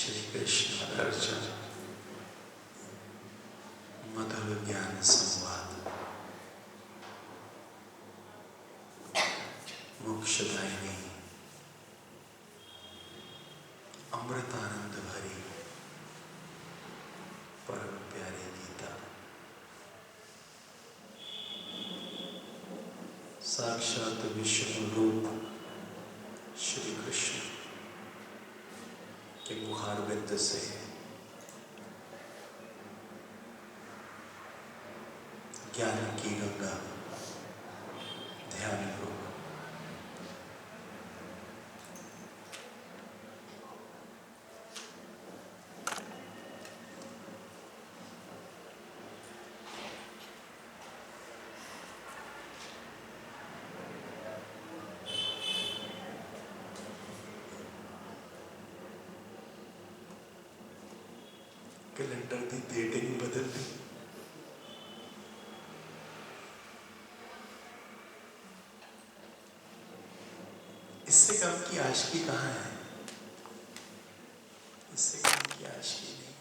श्री कृष्ण अर्जुन मधुर ज्ञान संवाद मोक्षदायिनी अमृतानंद भरी परम प्यारी गीता साक्षात विष्णु रूप श्री कृष्ण के मुखारविंद से ज्ञान की गंगा ध्यान रूप कैलेंडर की डेटिंग बदल दी। इससे कम की आशिकी कहाँ है? इससे कम की आशिकी नहीं।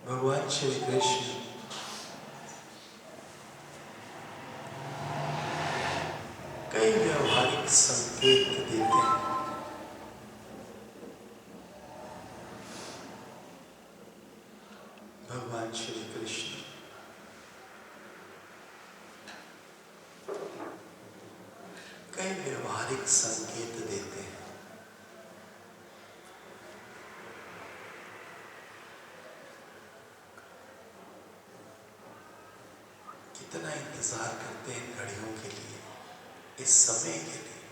भगवान श्री कृष्ण कई व्यवहारिक संकेत देते हैं। भगवान श्री कृष्ण कई व्यवहारिक संकेत देते हैं। कितना इंतजार करते हैं घड़ियों के लिए, इस समय के लिए।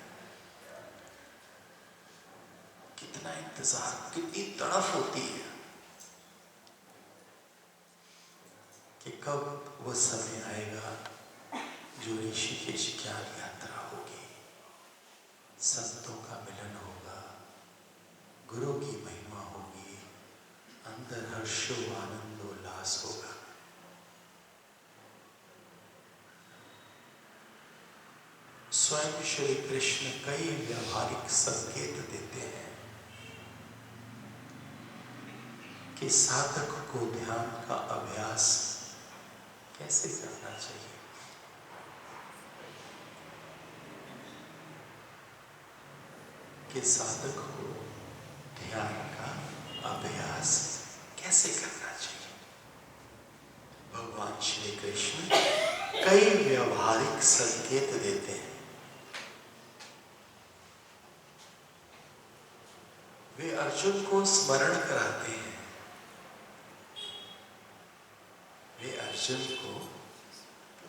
कितना इंतजार, कितनी तड़फ होती है कि कब वो समय आएगा जो ऋषिकेश ज्ञान यात्रा होगी, संतों का मिलन होगा, गुरु की महिमा होगी, अंदर हर्षो आनंद उल्लास होगा। स्वयं श्री कृष्ण कई व्यवहारिक संकेत देते हैं कि साधक को ध्यान का अभ्यास कैसे करना चाहिए। कि साधक को ध्यान का अभ्यास कैसे करना चाहिए। भगवान श्री कृष्ण कई व्यवहारिक संकेत देते हैं। वे अर्जुन को स्मरण कराते हैं। वे अर्जुन को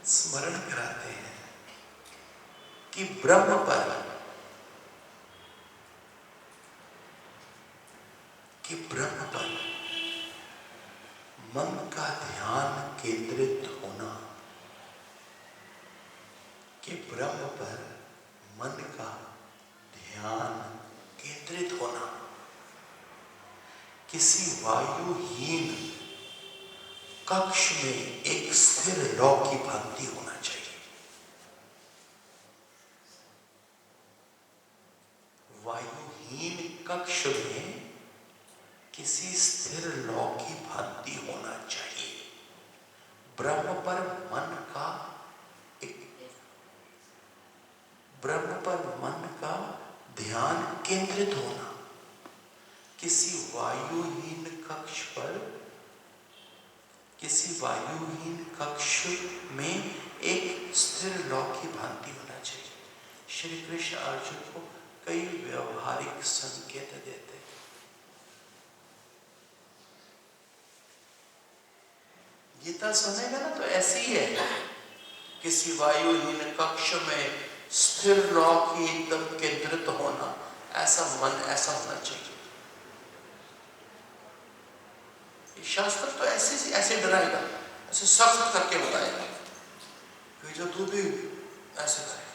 स्मरण कराते हैं कि ब्रह्म पर मन का ध्यान केंद्रित होना, कि ब्रह्म पर मन का ध्यान केंद्रित होना किसी वायुहीन कक्ष में एक स्थिर लौ की भांति होना चाहिए। वायुहीन कक्ष में किसी स्थिर लौ की भांति होना चाहिए। ब्रह्म पर मन का ध्यान केंद्रित होना, किसी वायुहीन कक्ष में एक स्थिर लौ की भांति होना चाहिए। श्री कृष्ण अर्जुन को कई व्यवहारिक संकेत देते हैं। गीता सुनेगा ना तो ऐसी ही है, किसी वायुहीन कक्ष में स्थिर लौ की एकदम केंद्रित होना, ऐसा मन ऐसा होना चाहिए। शास्त्र तो ऐसे डराएगा, ऐसे सख्त करके बताएगा कि जो तू भी ऐसे करे,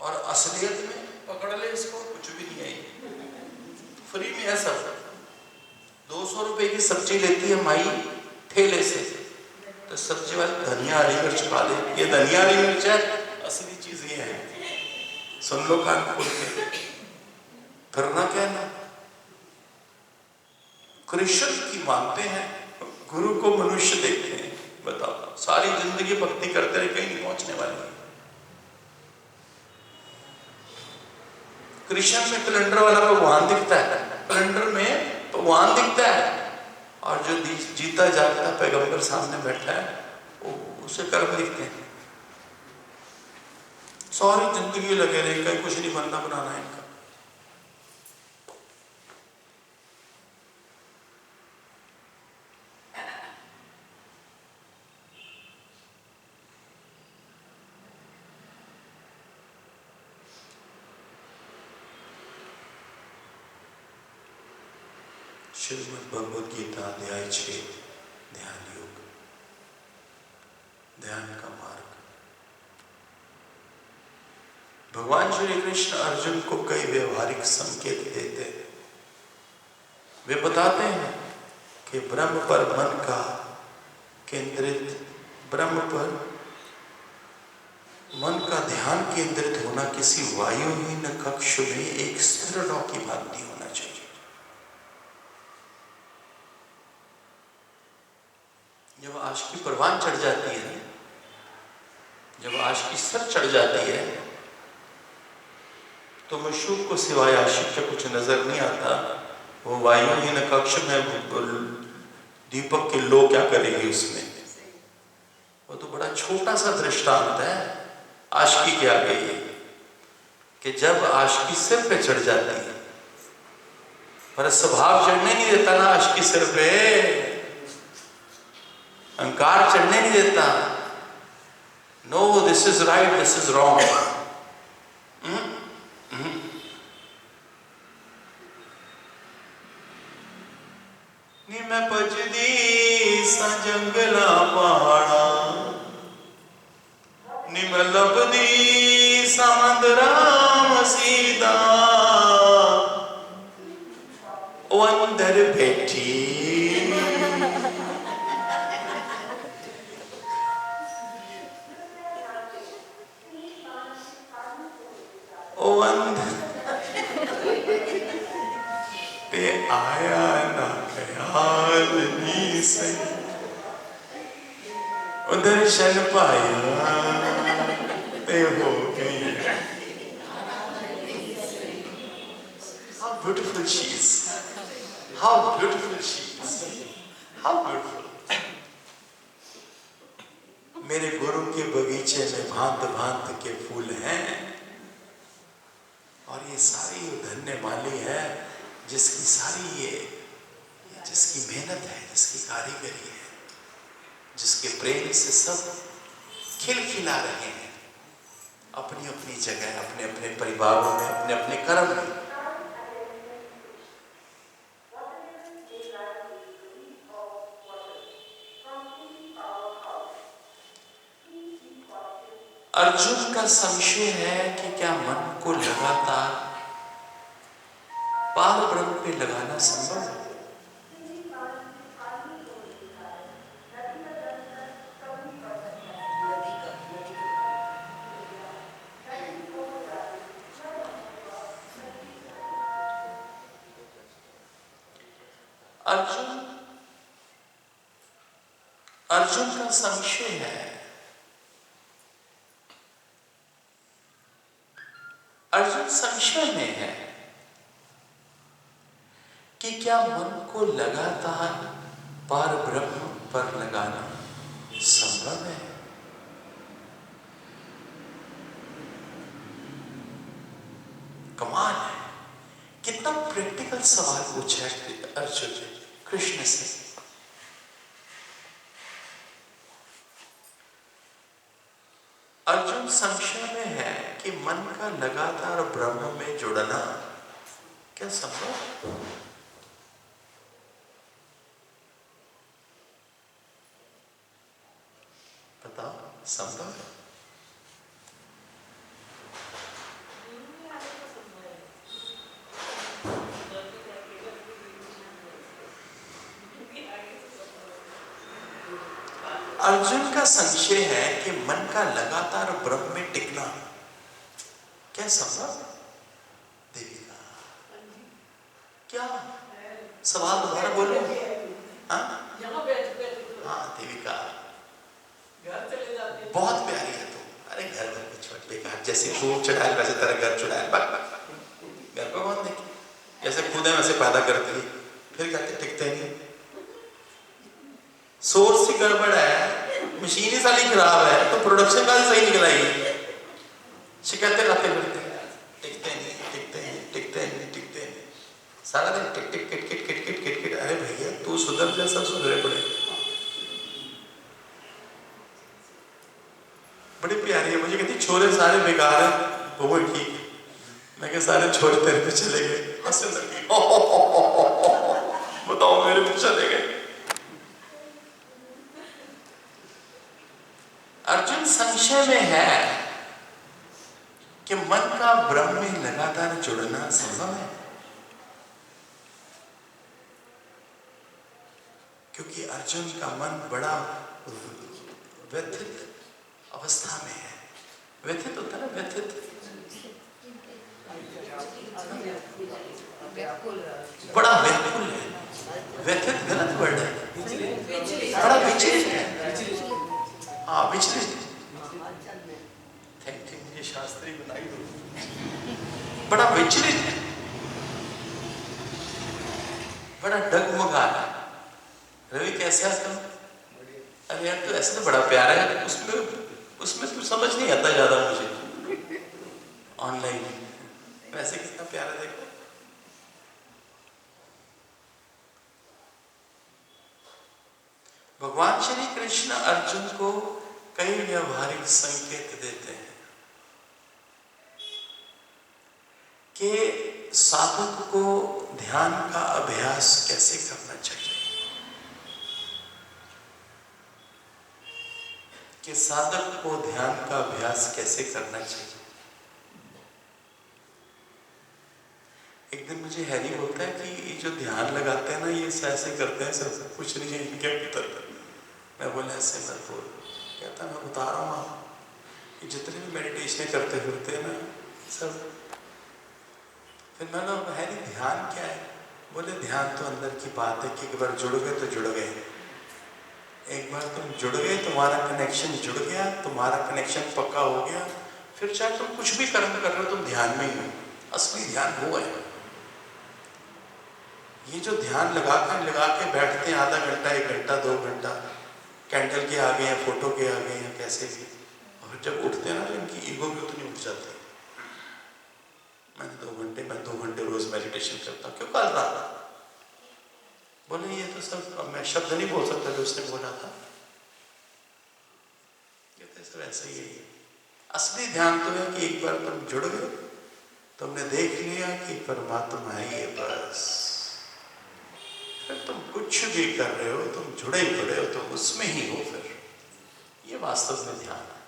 और असलियत में पकड़ ले इसको, कुछ भी नहीं है। फ्री में है सब। 200 रुपए की सब्जी लेती है माई ठेले से, तो सब्जी वाले धनिया हरी मिर्च खा ले, ये धनिया हरी मिर्च है, असली चीज ये है। सुन लो कान खोल के, फिर ना कहना। कृष्ण की मानते हैं, गुरु को मनुष्य देखते हैं। बताओ, सारी जिंदगी भक्ति करते रहे, कहीं नहीं पहुंचने वाले। कृष्ण में कैलेंडर वाला भगवान दिखता है, कैलेंडर में भगवान दिखता है, और जो जीता जागता पैगंबर सामने बैठा है उसे कर्म दिखते हैं। सारी जिंदगी लगे रहे, कहीं कुछ नहीं बनना बनाना इनका। श्रीमद् भगवद गीता अध्याय 6, ध्यान योग, ध्यान का मार्ग। भगवान श्री कृष्ण अर्जुन को कई व्यवहारिक संकेत देते हैं। वे बताते हैं कि ब्रह्म पर मन का केंद्रित, ब्रह्म पर मन का ध्यान केंद्रित होना किसी वायुहीन कक्ष में एक स्थिर नौ की भांति होना चाहिए। जब आशिकी परवान चढ़ जाती है, जब आशिकी सर चढ़ जाती है, तो मशूक को सिवाय आशिक का कुछ नजर नहीं आता। वो वायुहीन कक्ष में दीपक की लो क्या करेगी उसमें? वो तो बड़ा छोटा सा दृष्टांत है आशिकी के आगे ये, कि जब आशिकी सिर पे चढ़ जाती है, पर स्वभाव चढ़ने नहीं देता ना आशिकी सिर पे, अहंकार चढ़ने नहीं देता। No, this is right, this is wrong. नी मैं भजदी सा जंगला पहाड़ा, नी मैं लभदी सा मंदरा मसीदा, ओ अंदर बैठी ओ अंदर पे आया ना ख्याल नी से, दर्शन पाया ते हो गई। How beautiful she is, how beautiful she is, how beautiful। मेरे गुरु के बगीचे में भांत भांत के फूल हैं, और ये सारी धन्य माली है जिसकी सारी ये जिसकी मेहनत है, जिसकी कारीगरी है, जिसके प्रेम से सब खिलखिला रहे हैं अपनी अपनी जगह, अपने अपने परिवारों में, अपने अपने कर्म में। अर्जुन का संशय है कि क्या मन को लगातार पार ब्रह्म पे लगाना संभव है? अर्जुन का संशय है, अर्जुन संशय में है कि क्या मन को लगातार पार ब्रह्म पर लगाना संभव है? कमाल है, कितना प्रैक्टिकल सवाल पूछा है अर्जुन कृष्ण से। अर्जुन संशय में है कि मन का लगातार ब्रह्म में जुड़ना क्या संभव है? बताओ, संभव है? अर्जुन का संशय है कि मन का लगातार ब्रह्म में टिकना क्या संभव? देविका क्या सवाल दोबारा बोलो। हाँ हाँ देविका बहुत प्यारी है तुम। अरे घर में कुछ छोट बेकार, जैसे खूब चढ़ाए वैसे तेरा घर चुड़ाए, घर को बहुत देखी, जैसे खुद है वैसे पैदा करती है, फिर कहते टिकते नहीं। सोर्स ही गड़बड़ है, मशीन ही सारी खराब है, तो प्रोडक्शन का सही निकला ही। शिकायतें लाते फिरते टिकते नहीं टिकते नहीं टिकते नहीं टिकते नहीं, सारा दिन टिक टिक किट किट किट किट किट किट। अरे भैया तू सुधर जा, सब सुधरे पड़े। बड़ी प्यारी है, मुझे कहती छोरे सारे बेकार है, वो ठीक। मैं क्या सारे छोरे तेरे पे चले गए, हंसने लगी, बताओ मेरे पे चले गए। अर्जुन संशय में है कि मन का ब्रह्म में लगातार जुड़ना संभव है, क्योंकि अर्जुन का मन बड़ा व्यथित अवस्था में है। व्यथित होता है ना, व्यथित, बड़ा व्याकुल है। व्यथित गलत वर्ड है, बड़ा विचलित है। हाँ विचलित, थैंक यू, मुझे शास्त्री बनाई दो। बड़ा विचलित है, बड़ा डगमगा है। रवि कैसे है तुम? अरे यार तो ऐसे तो बड़ा प्यारा है, उसमें तो समझ नहीं आता ज्यादा मुझे। ऑनलाइन वैसे कितना प्यारा, देखो। भगवान श्री कृष्ण अर्जुन को कई व्यवहारिक संकेत देते हैं कि साधक को ध्यान का अभ्यास कैसे करना चाहिए, कि साधक को ध्यान का अभ्यास कैसे करना चाहिए। एक दिन मुझे हैरी बोलता है कि ये जो ध्यान लगाते हैं ना, ये ऐसे करते हैं, सब कुछ नहीं है इनके भीतर। मैं बोला ऐसे मत बोल। कहता मैं बता रहा हूँ आप, जितने भी मेडिटेशन करते फिरते हैं ना सब। फिर मैंने हैरी ध्यान क्या है? बोले ध्यान तो अंदर की बात है कि एक बार जुड़ गए तो जुड़ गए। एक बार तुम जुड़ गए, तुम्हारा कनेक्शन जुड़ गया, तुम्हारा कनेक्शन पक्का हो गया, फिर चाहे तुम कुछ भी कर्म कर रहे हो, तुम ध्यान में ही हो। असली ध्यान वो है। ये जो ध्यान लगा के बैठते हैं आधा घंटा, 1 घंटा, 2 घंटा, कैंडल के आगे या फोटो के आगे या कैसे भी, और जब उठते हैं ना तो इनकी ईगो भी उतनी उठ जाती है। मैं 2 घंटे रोज मेडिटेशन करता हूँ। क्यों कर रहा था? बोले ये तो सब, मैं शब्द नहीं बोल सकता जो उसने बोला था। कहते सब ऐसा ही है। असली ध्यान तो है कि एक बार तुम जुड़ गए, तुमने देख लिया कि परमात्मा है ये, बस। फिर तुम कुछ भी कर रहे हो, तुम जुड़े हो, तुम उसमें ही हो। फिर ये वास्तव में ध्यान है।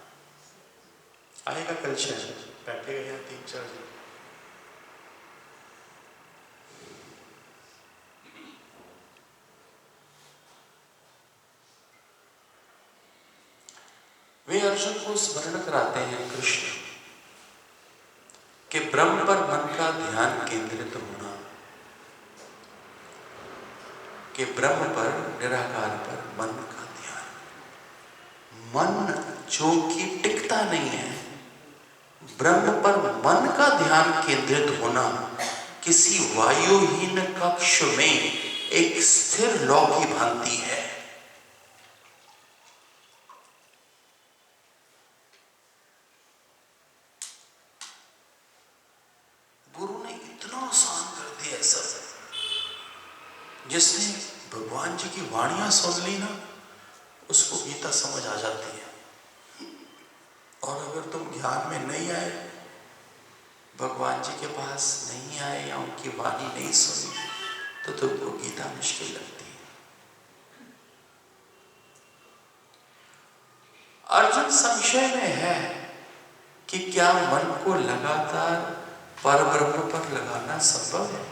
आएगा कल शायद, बैठेगा यहाँ 3-4 जन। वे अर्जुन को स्मरण कराते हैं कृष्ण कि ब्रह्म पर मन का ध्यान केंद्रित होना, कि ब्रह्म पर, निराकार पर मन का ध्यान। मन जो कि टिकता नहीं है, ब्रह्म पर मन का ध्यान केंद्रित होना किसी वायुहीन कक्ष में एक स्थिर लौ की भांति है। गुरु ने इतना आसान कर दिया सब। जिसने भगवान जी की वाणियां सुन ली ना, उसको गीता समझ आ जाती है। और अगर तुम ध्यान में नहीं आए, भगवान जी के पास नहीं आए या उनकी वाणी नहीं सुनी, तो तुमको गीता मुश्किल लगती है। अर्जुन संशय में है कि क्या मन को लगातार परब्रह्म पर लगाना संभव है।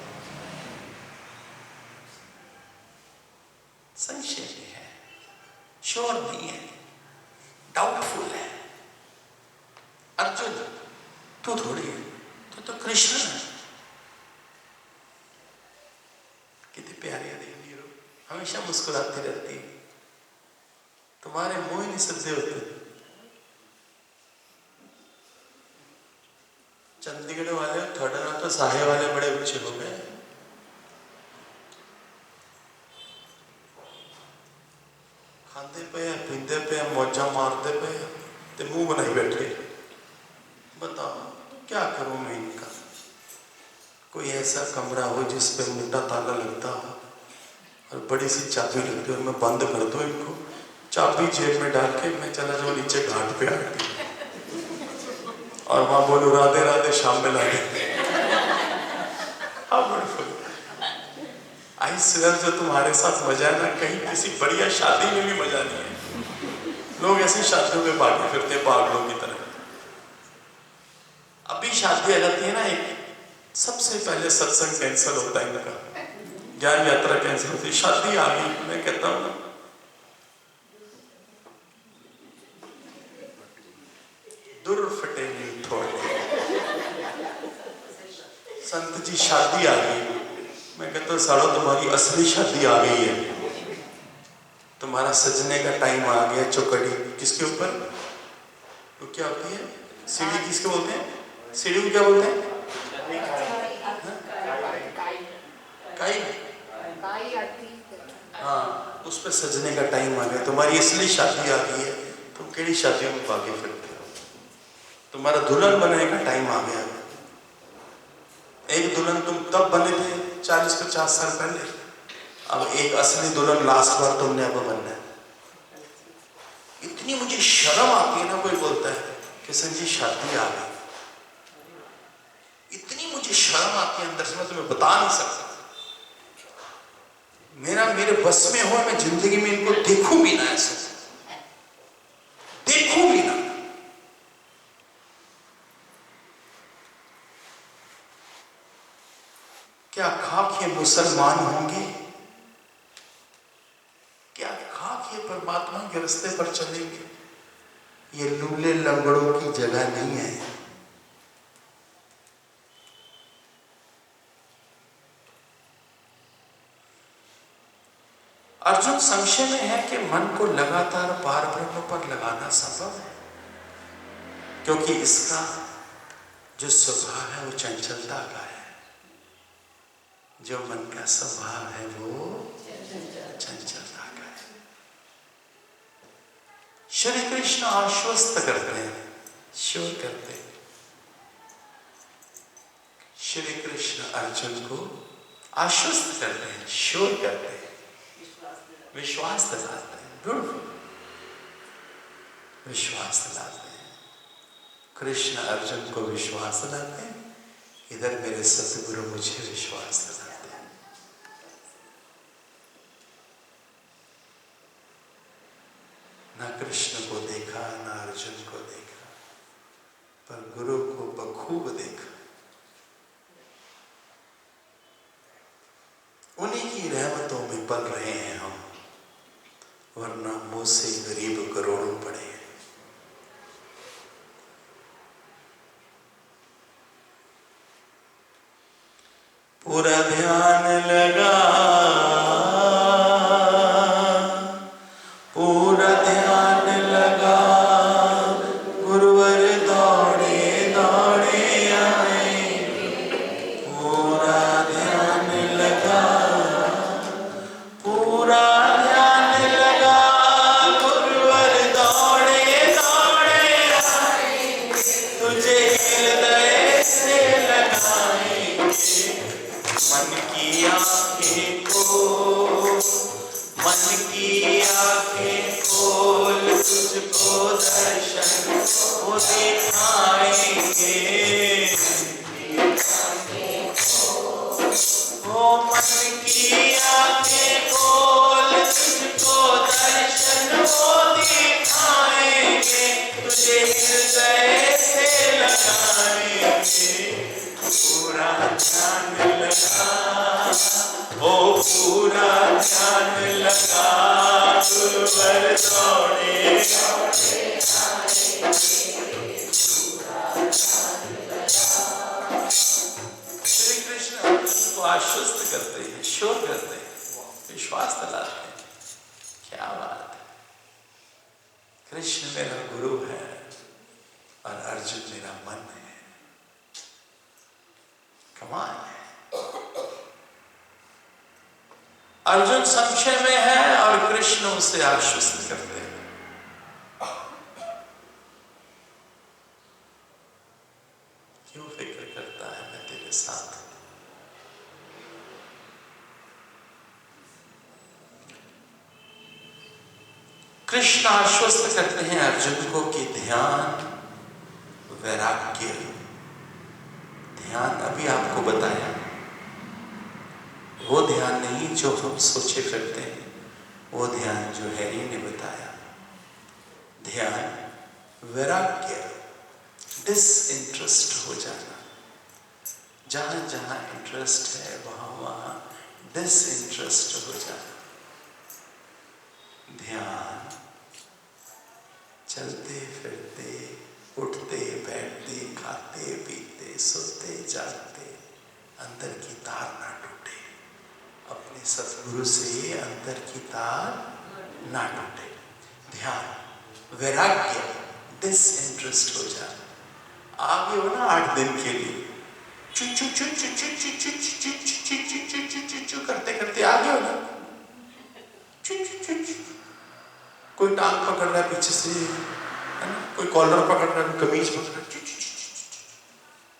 संशय में है, श्योर नहीं है, डाउटफुल है। अर्जुन तू थोड़ी है, तो कृष्ण है। कितनी प्यारी है देवी, हमेशा मुस्कुराती रहती है, तुम्हारे मुंह ही नहीं सज्जे होते। चंडीगढ़ वाले थोड़ा ना तो साहे वाले बड़े ऊंचे हो गए। खाते पे पीते पे मौजा मारते पे ते मुंह बनाई बैठे। बताओ क्या करूं मैं इनका? कोई ऐसा कमरा हो जिस पे मोटा ताला लगता हो और बड़ी सी चाबी लगती हो, मैं बंद कर दूं इनको, चाबी जेब में डाल के मैं चला जाऊं नीचे घाट पे आके और वहां बोलूं राधे राधे शाम में ला देते। आई सर, जो तुम्हारे साथ मजा है ना, कहीं किसी बढ़िया शादी में भी मजा नहीं है। लोग ऐसी शादियों में भागे फिरते पागलों की तरह। अभी शादी आ जाती है ना, एक सबसे पहले सत्संग कैंसिल होता है इनका, ज्ञान यात्रा कैंसिल होती है, शादी आ गई। मैं कहता हूं ना, दूर फटेगी थोड़ी, संत जी शादी आ गई। मैं कहता हूँ सालो तुम्हारी असली शादी आ गई है, तुम्हारा सजने का टाइम आ गया। चौकड़ी किसके ऊपर, वो क्या होती है, सीढ़ी किसको बोलते हैं, सीढ़ी को क्या बोलते हैं, हाँ, उस पर सजने का टाइम आ गया, तुम्हारी असली शादी आ गई है। तुम केड़ी शादियों में भागे फिरते हो, तुम्हारा दुल्हन बनने का टाइम आ गया। एक दुल्हन तुम तब बने थे 40-50 साल पहले, अब एक असली दुल्हन लास्ट बार तुमने अब बनना है। इतनी मुझे शर्म आती है ना, कोई बोलता है कि संजय शादी आ गई, इतनी मुझे शर्म आती है अंदर से, मैं तुम्हें बता नहीं सकता। मेरे बस में हो मैं जिंदगी में इनको देखूं भी ना, ऐसे देखूं भी ना। क्या खाक ये मुसलमान होंगे, क्या खाक ये परमात्मा के रास्ते पर चलेंगे? ये लूले लंगड़ों की जगह नहीं है। अर्जुन संशय में है कि मन को लगातार पार ब्रह्म पर लगाना संभव है, क्योंकि इसका जो स्वभाव है वो चंचलता का है। जो मन का स्वभाव है वो चंचलता का है। श्री कृष्ण आश्वस्त करते हैं, श्योर करते हैं। श्री कृष्ण अर्जुन को आश्वस्त करते हैं, श्योर करते हैं, विश्वास दिलाते हैं। ब्यूटीफुल, विश्वास दिलाते हैं। कृष्ण अर्जुन को विश्वास दिलाते हैं, इधर मेरे सतगुरु मुझे विश्वास दिलाते हैं। ना कृष्ण को देखा ना अर्जुन को देखा, पर गुरु को बखूब देखा। उन्हीं की रहमतों में पल रहे हैं हम, वरना मुंह से गरीब करोड़ों पड़े हैं। पूरा ध्यान लगा, पूरा ध्यान लगा, गुरुवर दौड़े दौड़े आए। पूरा ध्यान लगा, पूरा ध्यान लगा, गुरुवर दौड़े दौड़े आए। तुझे हृदय से लगाएंगे, मन की आंखें खोल, मन की आंखें खोल, तुझको दर्शन वो दिखाएंगे। ओ मन की आंखें खोल, तुझको दर्शन वो दिखाएंगे। तुझे हृदय से लगाएंगे, पूरा ध्यान लगा, ओ पूरा ध्यान लगा, गुरुवर दौड़े दौड़े आए। पूरा ध्यान शोर करते हैं, विश्वास दिलाते हैं। क्या बात है, कृष्ण मेरा गुरु है और अर्जुन मेरा मन है। कमाल है। अर्जुन संशय में है और कृष्ण उसे आश्वस्त करते हैं। क्यों फिक्र करता है, मैं तेरे साथ हूं। कृष्ण आश्वस्त करते हैं अर्जुन को कि ध्यान, वैराग्य, ध्यान अभी आपको बताया, वो ध्यान नहीं जो हम सोचे फिरते हैं, वो ध्यान जो हैरी ने बताया। ध्यान, वैराग्य, डिसइंटरेस्ट हो जाना। जहां जहां इंटरेस्ट है वहां वहां डिसइंटरेस्ट हो जाना। ध्यान, चलते फिरते, उठते बैठते, खाते पीते, सोते जागते, अंदर की तार ना टूटे। अपने सतगुरु से अंदर की तार ना टूटे। ध्यान, वैराग्य, डिसइंटरेस्ट हो जाए। आगे हो ना 8 दिन के लिए चु चु चु चु चु चु चु चु चु चु चु करते करते आगे हो ना। चु चु चु चु, कोई टांग पकड़ रहा है पीछे से, है ना, कोई कॉलर पकड़ रहा है, कमीज पकड़ रहा है।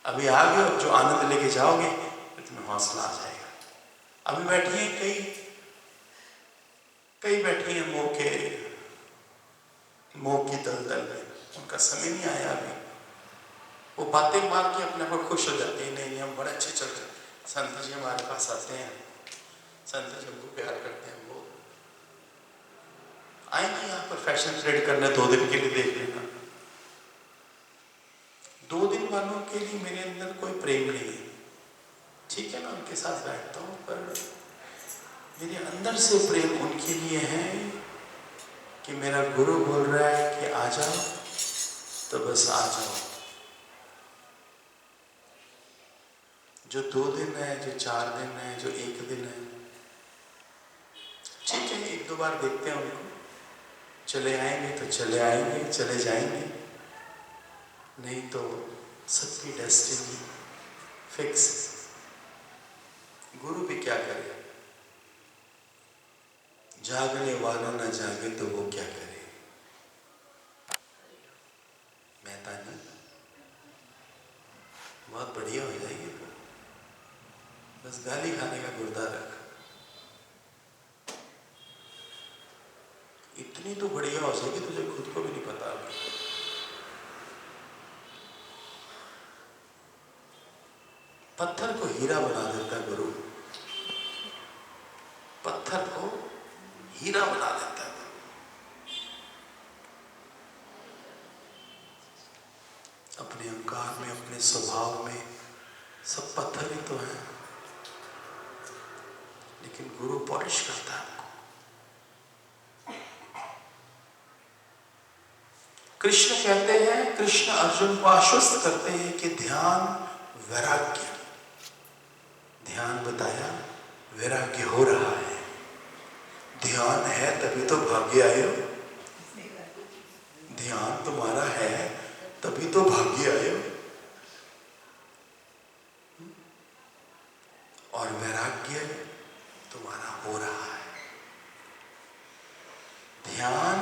अभी आगे हो, जो आनंद लेके जाओगे तुम्हें हौसला आ जाएगा। अभी बैठिए, कई बैठी हैं मोह की दलदल में, उनका समय नहीं आया अभी। वो बातें मार के अपने को खुश हो जाते हैं, नहीं हम बड़े अच्छे चल रहे। संत जी हमारे पास आते हैं, संत जी हमको प्यार करते हैं, वो आएंगे यहाँ पर फैशन ट्रेड करने 2 दिन के लिए, देख लेना। 2 दिन वालों के लिए मेरे अंदर कोई प्रेम नहीं है, ठीक है ना, उनके साथ बैठता हूँ, पर मेरे अंदर से प्रेम उनके लिए है कि मेरा गुरु बोल रहा है कि आ जाओ तो बस आ जाओ। जो 2 दिन है, जो 4 दिन है, जो 1 दिन है, ठीक है, 1-2 बार देखते हैं उनको। चले आएंगे तो चले आएंगे, चले जाएंगे, नहीं तो सबकी डेस्टिनी फिक्स। गुरु भी क्या करे, जागने वाला ना जागे तो वो क्या करे। मेहता नहीं, बहुत बढ़िया हो जाएगी, बस गाली खाने का गुर्दा रख। इतनी तो बढ़िया हो जाएगी तुझे खुद को भी नहीं पता अभी। पत्थर को हीरा बना देता है गुरु, पत्थर को हीरा बना देता है। अपने अहंकार में, अपने स्वभाव में सब पत्थर ही तो है, लेकिन गुरु पॉलिश करता है आपको। कृष्ण कहते हैं, कृष्ण अर्जुन को आश्वस्त करते हैं कि ध्यान, वैराग्य, ध्यान बताया, वैराग्य हो रहा है। ध्यान है तभी तो भाग्य आए हो, ध्यान तुम्हारा है तभी तो भाग्य आए हो। और वैराग्य तुम्हारा हो रहा है। ध्यान,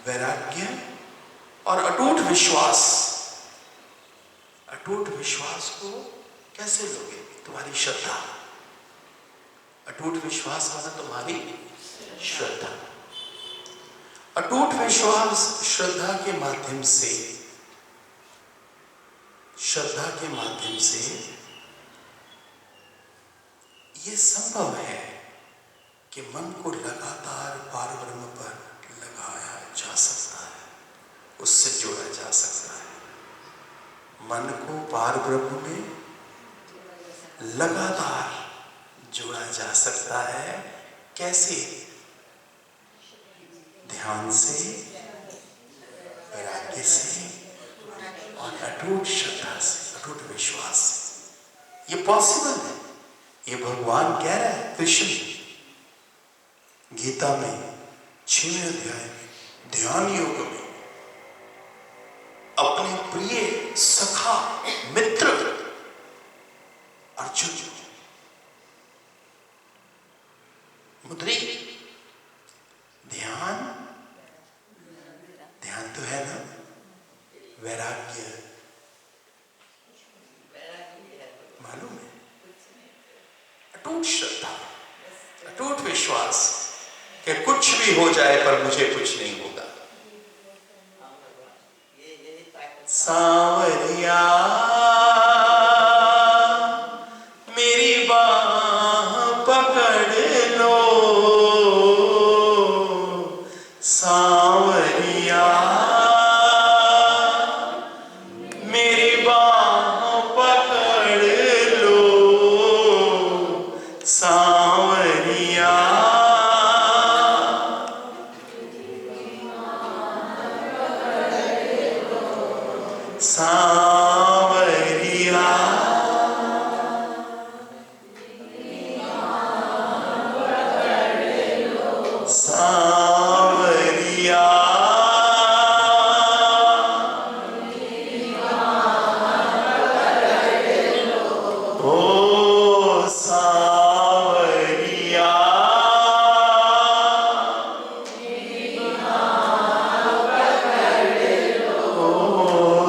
वैराग्य और अटूट विश्वास। अटूट विश्वास को कैसे लोगे? तुम्हारी श्रद्धा। अटूट विश्वास माना तुम्हारी श्रद्धा। अटूट विश्वास श्रद्धा के माध्यम से, श्रद्धा के माध्यम से ये संभव है कि मन को लगातार पारब्रह्म पर लगाया जा सकता है, उससे जोड़ा जा सकता है। मन को पारब्रह्म में लगातार जोड़ा जा सकता है। कैसे? ध्यान से, वैराग्य से और अटूट श्रद्धा से, अटूट विश्वास से। ये पॉसिबल है। ये भगवान कह रहा है, कृष्ण गीता में 6वें अध्याय में ध्यान योग में अपने प्रिय सखा मित्र अर्जुन मुद्री ध्यान तो है ना, वैराग्य मालूम है, अटूट श्रद्धा, अटूट विश्वास कि कुछ भी हो जाए पर मुझे कुछ नहीं होगा। सांवरिया मेरी बाह पकड़ लो, सांवरिया मेरी बाह पकड़ लो, सांवरिया सांवरिया सांवरिया ओ सांवरिया ओ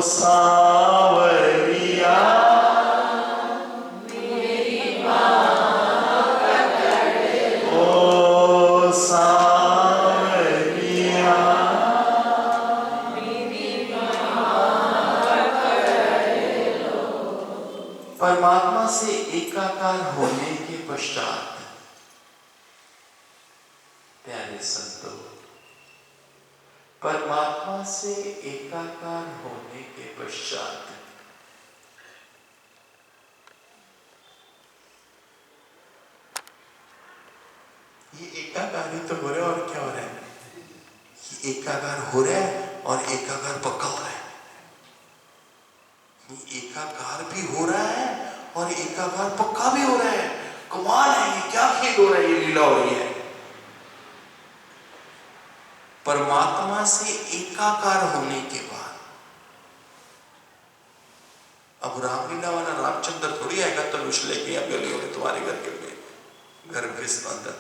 सांवरिया ओ सांवरिया परमात्मा से एकाकार होने के पश्चात प्यारे संतों, परमात्मा से एकाकार होने के पश्चात ये एकाकार ही तो हो रहा है, और क्या हो रहा है? ये एकाकार हो रहा है और एकाकार पक्का हो रहा है। ये एकाकार भी हो रहा है और एकाकार पक्का भी हो रहा है। कमाल है, ये क्या खेल हो रहा है, ये लीला हो रही है। परमात्मा से एकाकार होने के बाद अब रामलीला वाला रामचंद्र थोड़ी आएगा धनुष लेके या गलियों में तुम्हारे घर के घर अंदर,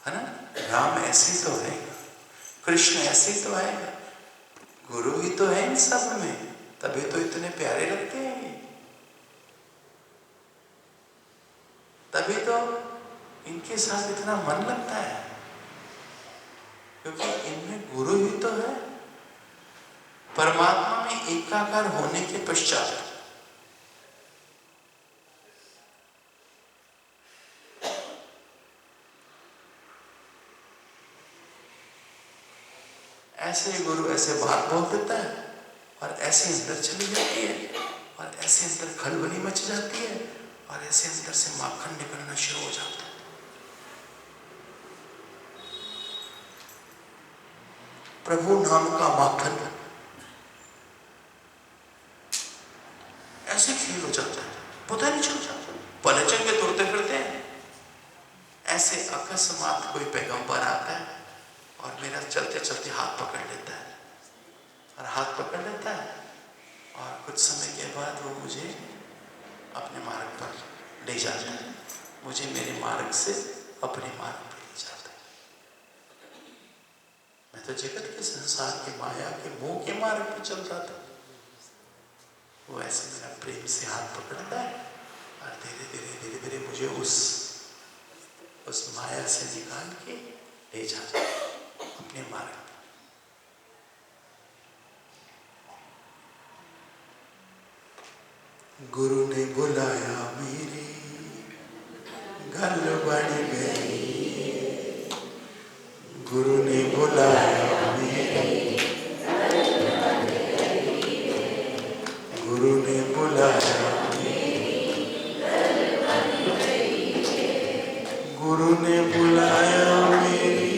है ना? राम ऐसे तो आएगा, कृष्ण ऐसे तो आएगा, गुरु ही तो है इन सब में, तभी तो इतने प्यारे लगते हैं ये, तभी तो इनके साथ इतना मन लगता है, क्योंकि इनमें गुरु ही तो है। परमात्मा में एकाकार होने के पश्चात ऐसे गुरु ऐसे बात बोल देता है और ऐसे अंदर चली जाती है और ऐसे अंदर खलबली मच जाती है और ऐसे अंदर से माखन निकलना शुरू हो जाता है। प्रभु नाम का माखन ऐसे खेल हो जाता है, पता नहीं चलता, पले चंगे तोड़ते फिरते हैं। ऐसे अकस्मात कोई पैगंबर आता है और मेरा चलते चलते हाथ पकड़ लेता है, और हाथ पकड़ लेता है और कुछ समय के बाद वो मुझे अपने मार्ग पर ले जाता है, मुझे मेरे मार्ग से अपने मार्ग पर ले जाता है। मैं तो जगत के संसार के माया के मोह के मार्ग पर चल रहा था, वो ऐसे मेरा प्रेम से हाथ पकड़ता है और धीरे धीरे धीरे धीरे मुझे उस माया से निकाल के ले जाता है अपने मार्ग पर। गुरु ने बुलाया मेरी गल बन गई, गुरु ने बुलाया मेरी, गुरु ने बुलाया मेरी, गुरु ने बुलाया मेरी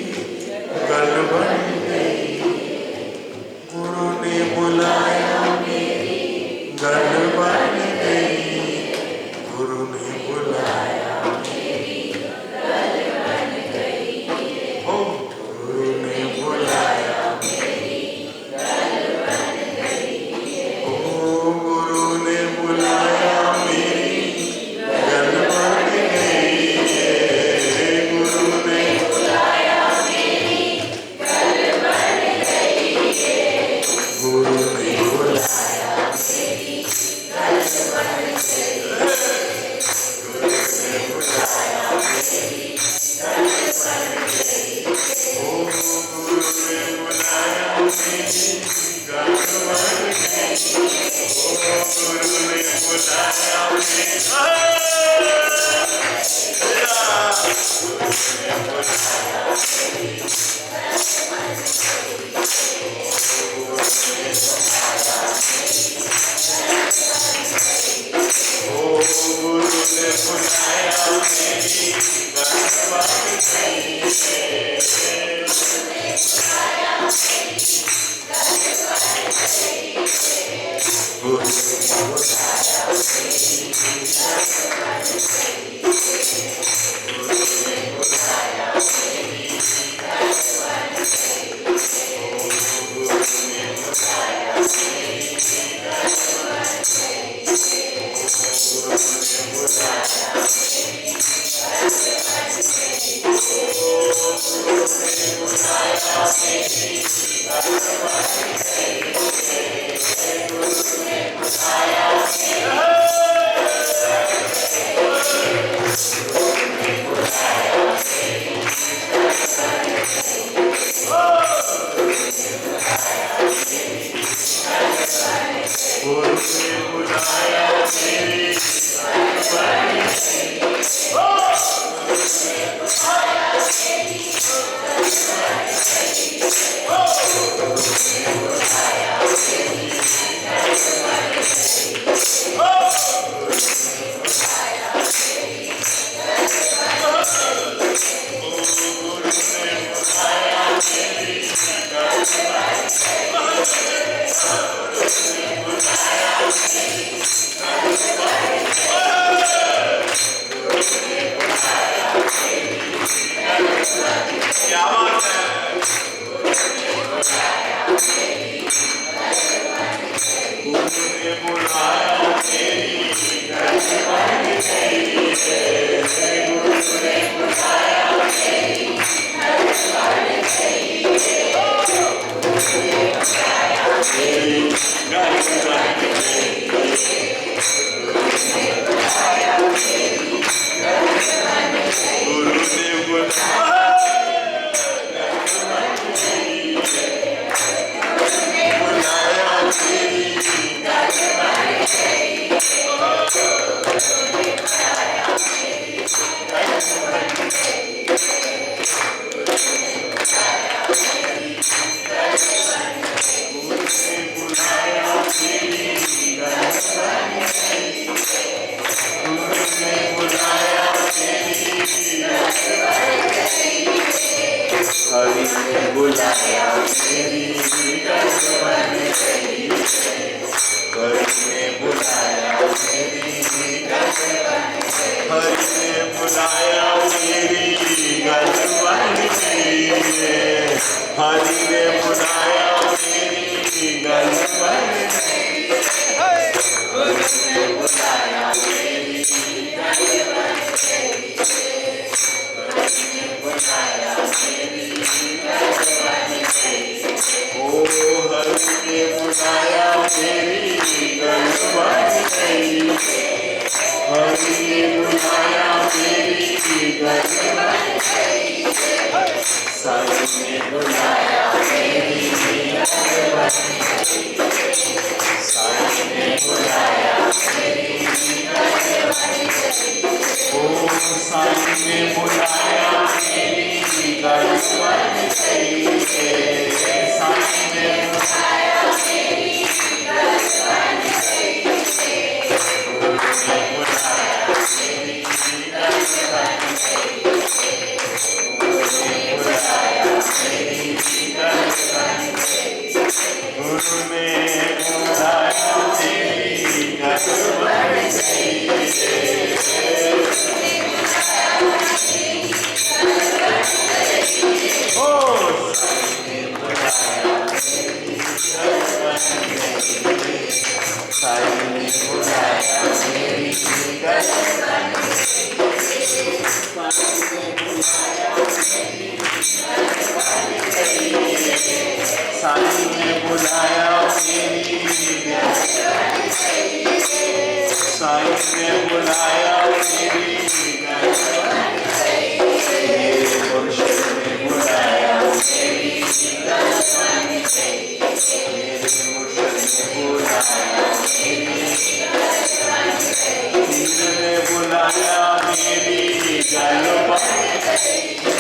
गल बन गई, गुरु ने बुलाया मेरी गल बन गई, गुरु ने बुलाया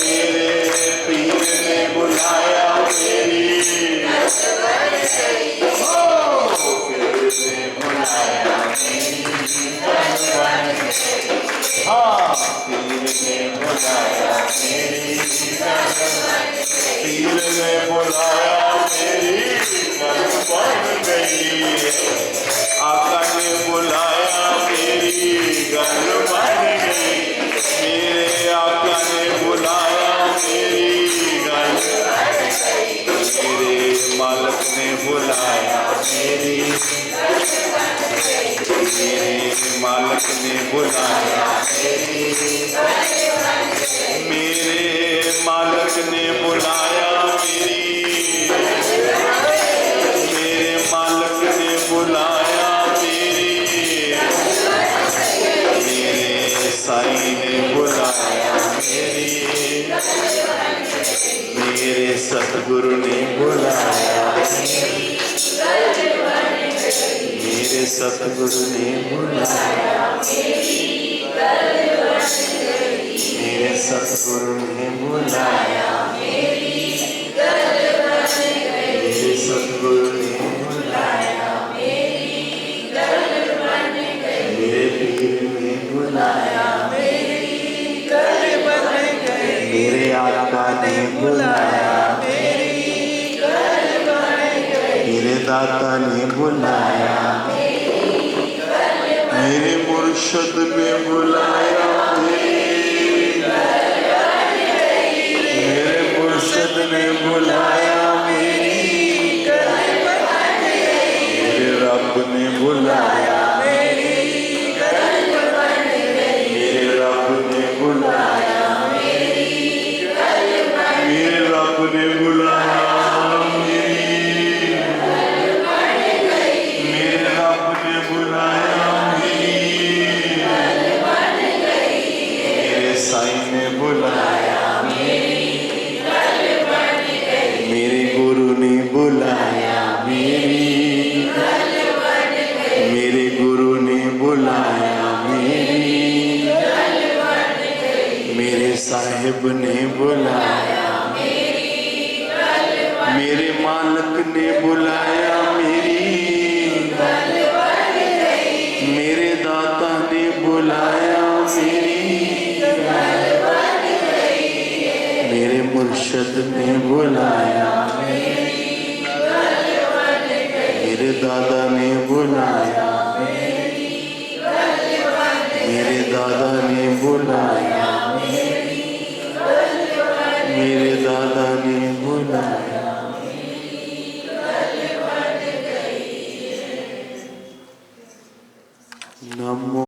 मेरे पीर ने बुलाया मेरी पीर ने बुलाया मेरी गल बन गई, आका ने बुलाया मेरी गल बन गई, मेरे आका ने बुलाया मेरी गल, मेरे मालिक ने बुलाया मेरी, मेरे मालिक ने बुलाया मेरी, मेरे मालिक ने बुलाया मेरी, मेरे मालिक ने बुलाया मेरी, मेरे साईं ने बुलाया मेरी, मेरे सतगुरु ने बुलाया मेरे सतगुरु ने बुलाया, मेरे सतगुरु ने बुलाया, मेरे सतगुरु ने बुलाया, मेरे पीर ने बुलाया, मेरे आका ने बुलाया, मेरे दाता ने बुलाया, मेरे मुर्शद ने बुलाया, मेरे मुर्शद ने बुलाया, मेरे रब ने बुलाया, मेरे रब ने बुलाया, मेरे रब ने बुलाया, मेरे रब ने बुलाया, मेरे साईं ने बुलाया, मेरे गुरु ने बुलाया, मेरे गुरु ने बुलाया, मेरे साहिब ने बुलाया, मेरे मालिक ने बुलाया मेरी, मेरे दाता ने बुलाया मेरी, मेरे मुर्शद ने बुलाया, मेरे दादा ने बुलाया, मेरे दादा ने बुलाया, मेरे दादा ने बुलाया। नमो